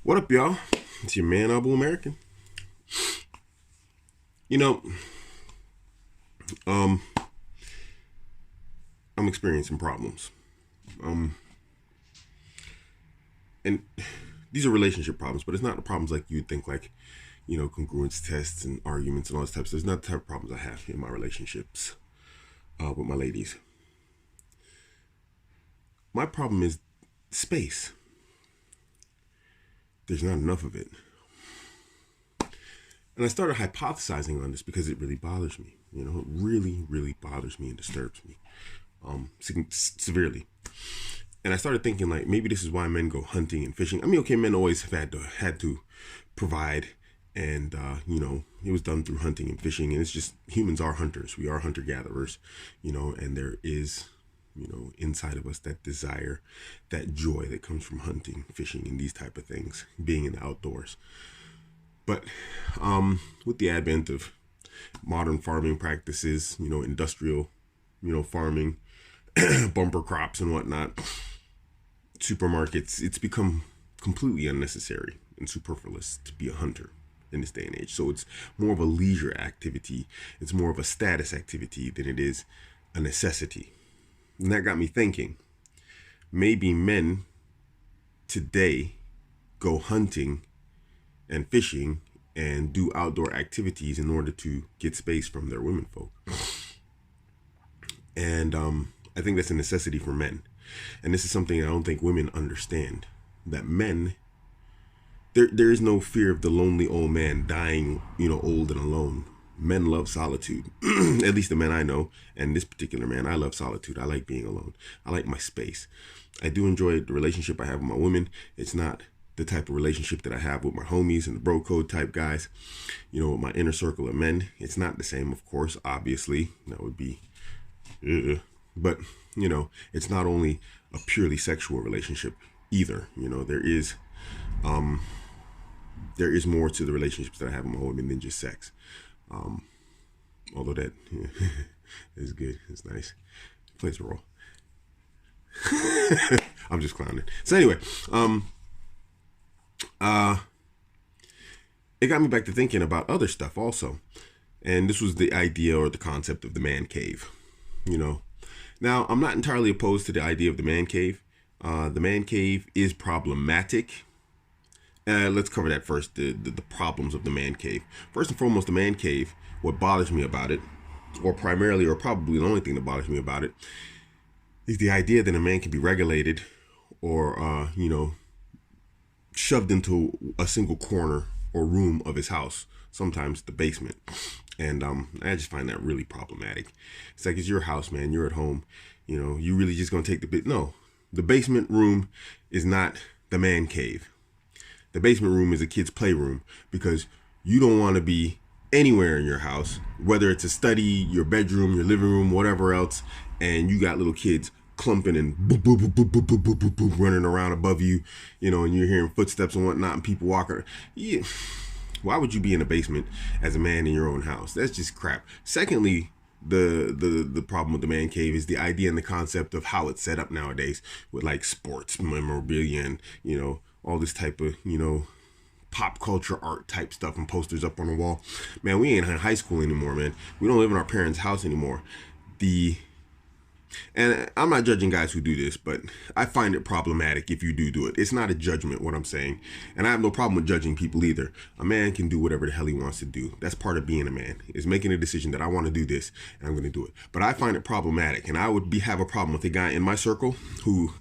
What up, y'all? It's your man, Abuamerican. You know, um, I'm experiencing problems. Um, and these are relationship problems, but it's not the problems like you'd think, like, congruence tests and arguments and all this type of stuff. It's not the type of problems I have in my relationships with my ladies. My problem is space. There's not enough of it. And I started hypothesizing on this because it really bothers me. It really, really bothers me and disturbs me severely. And I started thinking, like, maybe this is why men go hunting and fishing. I mean, okay, men always have had to provide, and it was done through hunting and fishing. And it's just, humans are hunters. We are hunter gatherers, and there is, inside of us that desire, that joy that comes from hunting, fishing, and these type of things, being in the outdoors. But with the advent of modern farming practices, industrial, farming, bumper crops and whatnot, supermarkets, it's become completely unnecessary and superfluous to be a hunter in this day and age. So it's more of a leisure activity. It's more of a status activity than it is a necessity. And that got me thinking, maybe men today go hunting and fishing and do outdoor activities in order to get space from their women folk. And I think that's a necessity for men. And this is something I don't think women understand. That men, there is no fear of the lonely old man dying, old and alone. Men love solitude. At least the men I know. And this particular man, I love solitude. I like being alone. I like my space. I do enjoy the relationship I have with my women. It's not the type of relationship that I have with my homies and the bro code type guys, with my inner circle of men. It's not the same, of course, obviously. That would be, but, it's not only a purely sexual relationship either. There is more to the relationships that I have with my women than just sex. Although that is good. It's nice. It plays a role. I'm just clowning. So anyway, it got me back to thinking about other stuff also. And this was the idea or the concept of the man cave. Now, I'm not entirely opposed to the idea of the man cave. The man cave is problematic. Let's cover that first, the problems of the man cave. First and foremost, the man cave, what bothers me about it, or primarily or probably the only thing that bothers me about it, is the idea that a man can be regulated or, shoved into a single corner or room of his house, sometimes the basement. And I just find that really problematic. It's like, it's your house, man. You're at home. You really just going to take the bit. No, the basement room is not the man cave. The basement room is a kid's playroom because you don't want to be anywhere in your house, whether it's a study, your bedroom, your living room, whatever else, and you got little kids clumping and boop, boop, boop, boop, boop, boop, boop, boop, boop, running around above you, and you're hearing footsteps and whatnot and people walking. Yeah. Why would you be in a basement as a man in your own house? That's just crap. Secondly, the problem with the man cave is the idea and the concept of how it's set up nowadays with like sports memorabilia and, all this type of, pop culture art type stuff and posters up on the wall. Man, we ain't in high school anymore, man. We don't live in our parents' house anymore. And I'm not judging guys who do this, but I find it problematic if you do it. It's not a judgment, what I'm saying. And I have no problem with judging people either. A man can do whatever the hell he wants to do. That's part of being a man, is making a decision that I want to do this and I'm going to do it. But I find it problematic. And I would have a problem with a guy in my circle who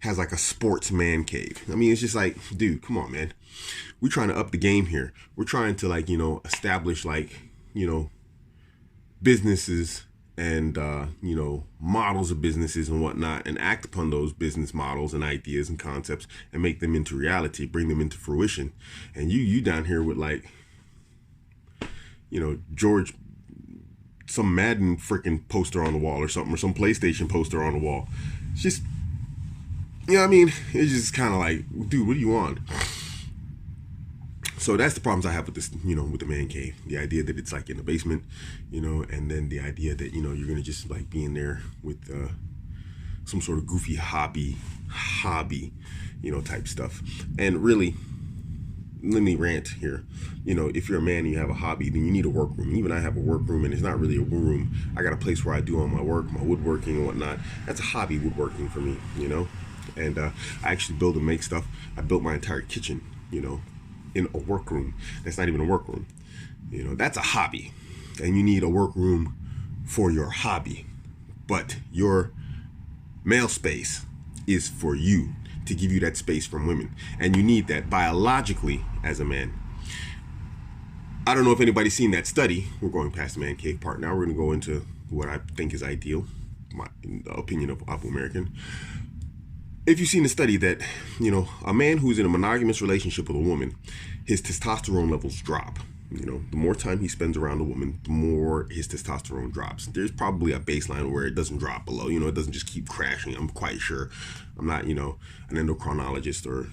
has like a sports man cave. I mean, it's just like, dude, come on, man. We're trying to up the game here. We're trying to establish businesses and, models of businesses and whatnot, and act upon those business models and ideas and concepts and make them into reality, bring them into fruition. And you down here with George, some Madden freaking poster on the wall or something, or some PlayStation poster on the wall. It's just, it's just kind of like, dude, what do you want? So that's the problems I have with this, with the man cave. The idea that it's like in the basement, and then the idea that, you're going to just like be in there with some sort of goofy hobby, type stuff. And really, let me rant here. If you're a man and you have a hobby, then you need a workroom. Even I have a workroom, and it's not really a room. I got a place where I do all my work, my woodworking and whatnot. That's a hobby, woodworking for me, And I actually build and make stuff. I built my entire kitchen, in a workroom. That's not even a workroom. That's a hobby. And you need a workroom for your hobby. But your male space is for you, to give you that space from women. And you need that biologically as a man. I don't know if anybody's seen that study. We're going past the man cave part. Now we're going to go into what I think is ideal, in the opinion of Abuamerican. If you've seen the study that, a man who's in a monogamous relationship with a woman, his testosterone levels drop. The more time he spends around a woman, the more his testosterone drops. There's probably a baseline where it doesn't drop below. It doesn't just keep crashing. I'm quite sure. I'm not, an endocrinologist or,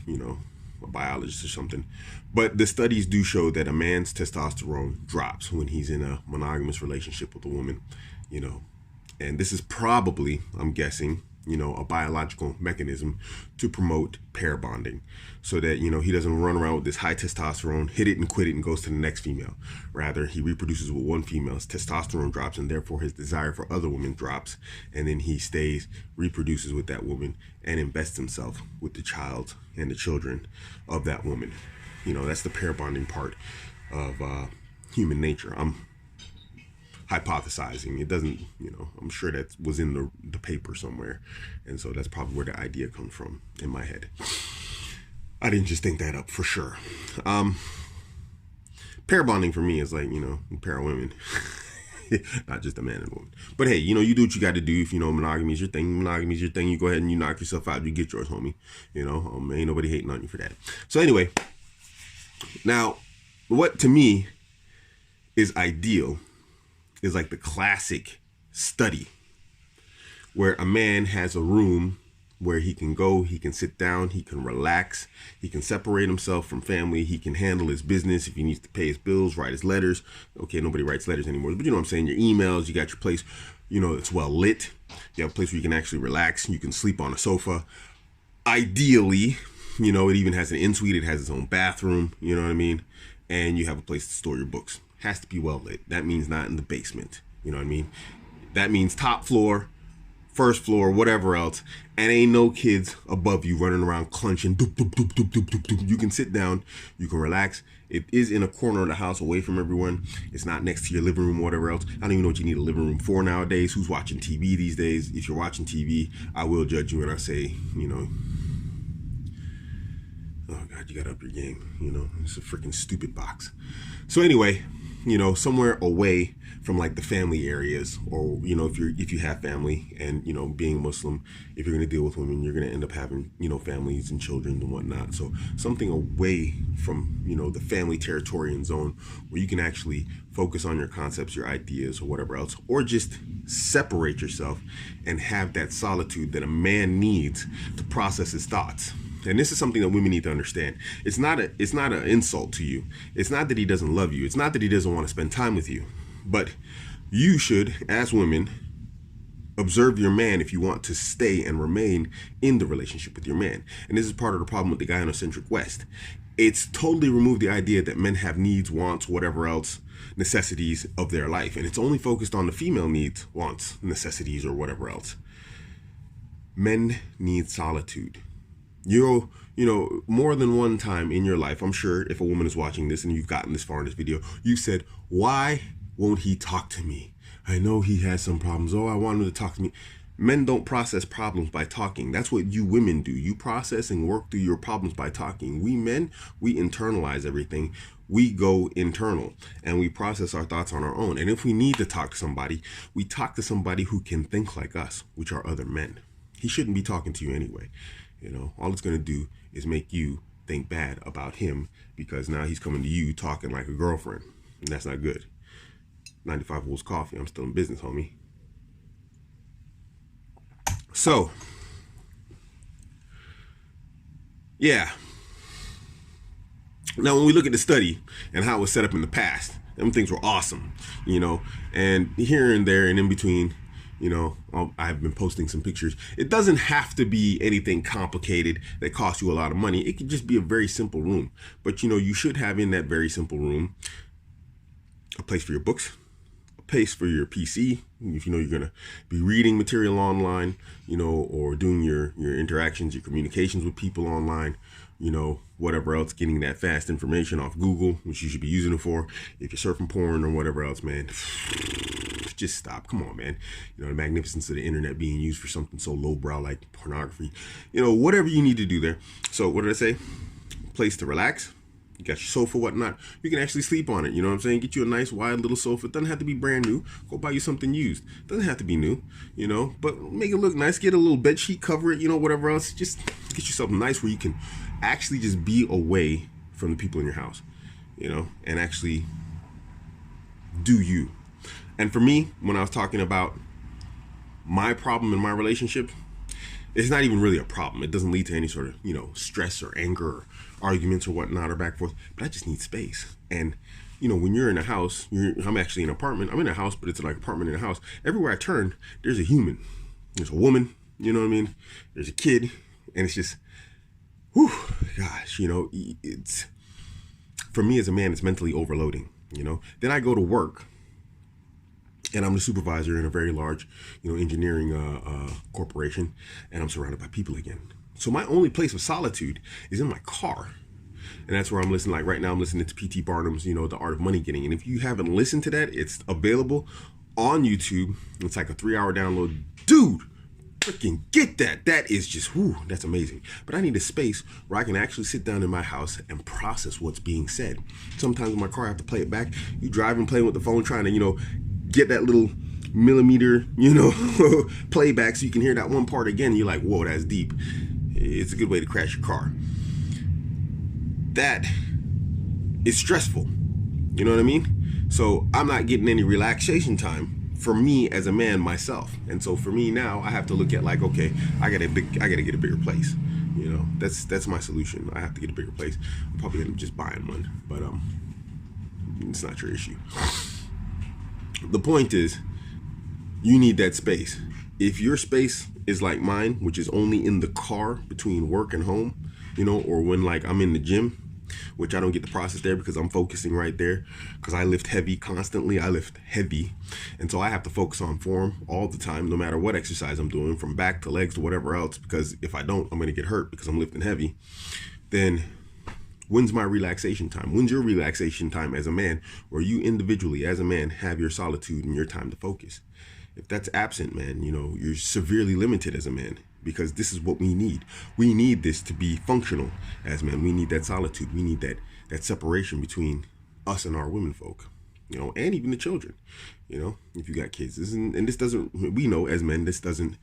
a biologist or something. But the studies do show that a man's testosterone drops when he's in a monogamous relationship with a woman, And this is probably, I'm guessing, a biological mechanism to promote pair bonding, so that, he doesn't run around with this high testosterone, hit it and quit it and goes to the next female. Rather, he reproduces with one female, his testosterone drops, and therefore his desire for other women drops. And then he stays, reproduces with that woman, and invests himself with the child and the children of that woman. That's the pair bonding part of human nature. I'm hypothesizing. It doesn't, I'm sure that was in the paper somewhere. And so that's probably where the idea comes from in my head. I didn't just think that up, for sure. Pair bonding for me is like, a pair of women. Not just a man and a woman. But hey, you do what you got to do. If monogamy is your thing, you go ahead and you knock yourself out, you get yours, homie. Ain't nobody hating on you for that. So anyway, now what to me is ideal is like the classic study where a man has a room where he can go, he can sit down, he can relax, he can separate himself from family, he can handle his business if he needs to pay his bills, write his letters. Okay, nobody writes letters anymore, but you know what I'm saying, your emails, you got your place, it's well lit, you have a place where you can actually relax, you can sleep on a sofa. Ideally, it even has an in-suite, it has its own bathroom, you know what I mean? And you have a place to store your books. Has to be well lit. That means not in the basement. You know what I mean? That means top floor, first floor, whatever else. And ain't no kids above you running around clenching. Doop, doop, doop, doop, doop, doop, doop. You can sit down. You can relax. It is in a corner of the house away from everyone. It's not next to your living room or whatever else. I don't even know what you need a living room for nowadays. Who's watching TV these days? If you're watching TV, I will judge you when I say, oh God, you got to up your game. It's a freaking stupid box. So anyway, somewhere away from like the family areas, or if you have family, and being Muslim, if you're going to deal with women, you're going to end up having families and children and whatnot. So something away from the family territory and zone where you can actually focus on your concepts, your ideas, or whatever else, or just separate yourself and have that solitude that a man needs to process his thoughts. And this is something that women need to understand. It's not an insult to you. It's not that he doesn't love you. It's not that he doesn't want to spend time with you. But you should, as women, observe your man if you want to stay and remain in the relationship with your man. And this is part of the problem with the gynocentric West. It's totally removed the idea that men have needs, wants, whatever else, necessities of their life. And it's only focused on the female needs, wants, necessities, or whatever else. Men need solitude. More than one time in your life, I'm sure if a woman is watching this and you've gotten this far in this video, you said, why won't he talk to me? I know he has some problems. Oh, I want him to talk to me. Men don't process problems by talking. That's what you women do. You process and work through your problems by talking. We men, we internalize everything. We go internal and we process our thoughts on our own. And if we need to talk to somebody, we talk to somebody who can think like us, which are other men. He shouldn't be talking to you anyway. All it's going to do is make you think bad about him, because now he's coming to you talking like a girlfriend. And that's not good. 95 Wolves Coffee. I'm still in business, homie. So, yeah. Now, when we look at the study and how it was set up in the past, them things were awesome, and here and there and in between, I've been posting some pictures. It doesn't have to be anything complicated that costs you a lot of money. It could just be a very simple room. But, you should have in that very simple room a place for your books, a place for your PC. If you're going to be reading material online, or doing your interactions, your communications with people online, whatever else, getting that fast information off Google, which you should be using it for. If you're surfing porn or whatever else, man, just stop. Come on, man. The magnificence of the internet being used for something so lowbrow like pornography. Whatever you need to do there. So what did I say? Place to relax. You got your sofa, whatnot. You can actually sleep on it. You know what I'm saying? Get you a nice wide little sofa. It doesn't have to be brand new. Go buy you something used. It doesn't have to be new, but make it look nice. Get a little bed sheet, cover it, whatever else. Just get you something nice where you can actually just be away from the people in your house, and actually do you. And for me, when I was talking about my problem in my relationship, it's not even really a problem. It doesn't lead to any sort of, stress or anger or arguments or whatnot or back and forth. But I just need space. And, when you're in a house, I'm actually in an apartment. I'm in a house, but it's like an apartment in a house. Everywhere I turn, there's a human. There's a woman, you know what I mean? There's a kid. And it's just, whew, gosh, it's, for me as a man, it's mentally overloading, Then I go to work. And I'm the supervisor in a very large, engineering corporation, and I'm surrounded by people again. So my only place of solitude is in my car, and that's where I'm listening. Like right now, I'm listening to P.T. Barnum's, The Art of Money Getting. And if you haven't listened to that, it's available on YouTube. It's like a 3-hour download, dude. Freaking get that. That is just, whoo, that's amazing. But I need a space where I can actually sit down in my house and process what's being said. Sometimes in my car, I have to play it back. You driving, playing with the phone, trying to, get that little millimeter, playback so you can hear that one part again. You're like, whoa, that's deep. It's a good way to crash your car. That is stressful. You know what I mean? So I'm not getting any relaxation time for me as a man myself. And so for me now, I have to look at like, okay, I gotta get a bigger place. That's my solution. I have to get a bigger place. I'm probably gonna just buying one, but it's not your issue. The point is, you need that space. If your space is like mine, which is only in the car between work and home, or when like I'm in the gym, which I don't get the process there because I'm focusing right there because I lift heavy constantly. I lift heavy. And so I have to focus on form all the time, no matter what exercise I'm doing, from back to legs to whatever else, because if I don't, I'm going to get hurt because I'm lifting heavy. Then when's my relaxation time? When's your relaxation time as a man, where you individually as a man have your solitude and your time to focus? If that's absent, man, you're severely limited as a man, because this is what we need. We need this to be functional as men. We need that solitude. We need that separation between us and our women folk, and even the children, if you got kids. This doesn't, we know as men, this doesn't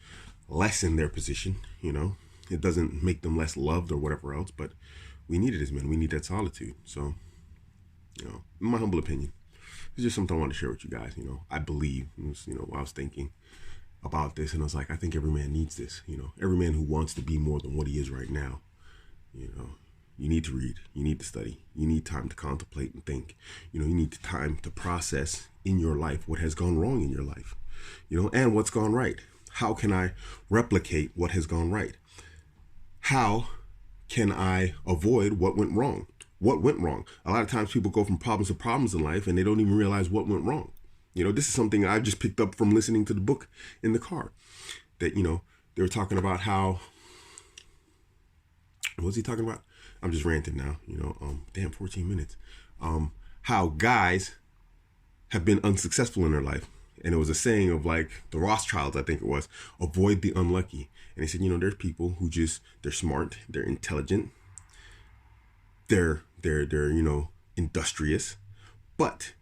lessen their position, it doesn't make them less loved or whatever else, but we need it as men. We need that solitude. So, in my humble opinion, it's just something I want to share with you guys. I believe, while I was thinking about this, and I was like, I think every man needs this. Every man who wants to be more than what he is right now. You need to read. You need to study. You need time to contemplate and think. You need time to process in your life what has gone wrong in your life, and what's gone right. How can I replicate what has gone right? How can I avoid what went wrong? What went wrong? A lot of times people go from problems to problems in life and they don't even realize what went wrong. This is something I just picked up from listening to the book in the car. That, they were talking about how, what was he talking about? I'm just ranting now, 14 minutes. How guys have been unsuccessful in their life. And it was a saying of like the Rothschilds, I think it was, avoid the unlucky. And they said, there's people who they're smart, they're intelligent, they're industrious, but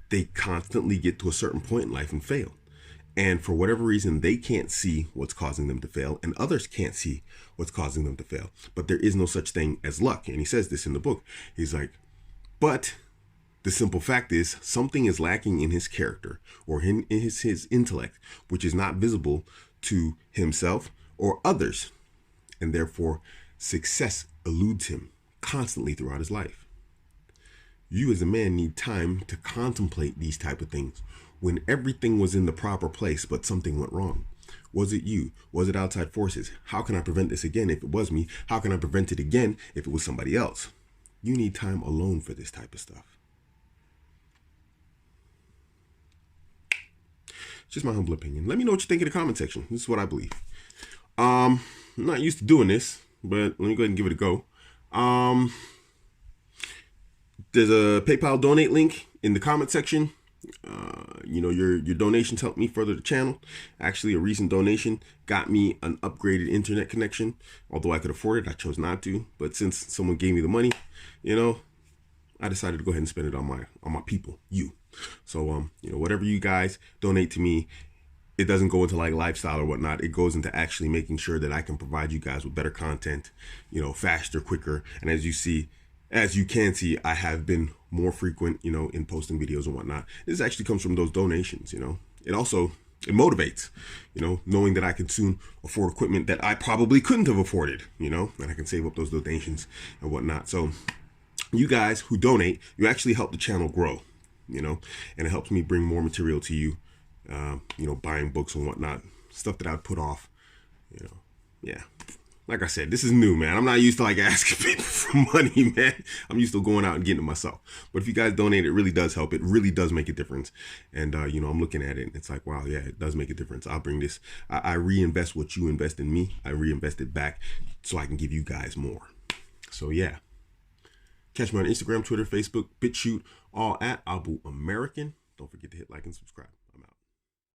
they constantly get to a certain point in life and fail. And for whatever reason, they can't see what's causing them to fail, and others can't see what's causing them to fail. But there is no such thing as luck. And he says this in the book. He's like, but the simple fact is something is lacking in his character or in his intellect, which is not visible to himself or others. And therefore, success eludes him constantly throughout his life. You as a man need time to contemplate these type of things. When everything was in the proper place, but something went wrong. Was it you? Was it outside forces? How can I prevent this again if it was me? How can I prevent it again if it was somebody else? You need time alone for this type of stuff. It's just my humble opinion. Let me know what you think in the comment section. This is what I believe. I'm not used to doing this, but let me go ahead and give it a go. There's a PayPal donate link in the comment section. Your donations help me further the channel. Actually, a recent donation got me an upgraded internet connection. Although I could afford it, I chose not to. But since someone gave me the money, I decided to go ahead and spend it on my people, you. So whatever you guys donate to me, it doesn't go into like lifestyle or whatnot. It goes into actually making sure that I can provide you guys with better content, faster, quicker. And as you can see, I have been more frequent, in posting videos and whatnot. This actually comes from those donations, It motivates, knowing that I can soon afford equipment that I probably couldn't have afforded, and I can save up those donations and whatnot. So you guys who donate, you actually help the channel grow, and it helps me bring more material to you, buying books and whatnot, stuff that I'd put off, yeah. Like I said, this is new, man. I'm not used to like asking people for money, man. I'm used to going out and getting it myself. But if you guys donate, it really does help. It really does make a difference. And, I'm looking at it and it's like, wow, yeah, it does make a difference. I'll bring this. I reinvest what you invest in me. I reinvest it back so I can give you guys more. So, yeah. Catch me on Instagram, Twitter, Facebook, BitChute, all at Abuamerican. Don't forget to hit like and subscribe.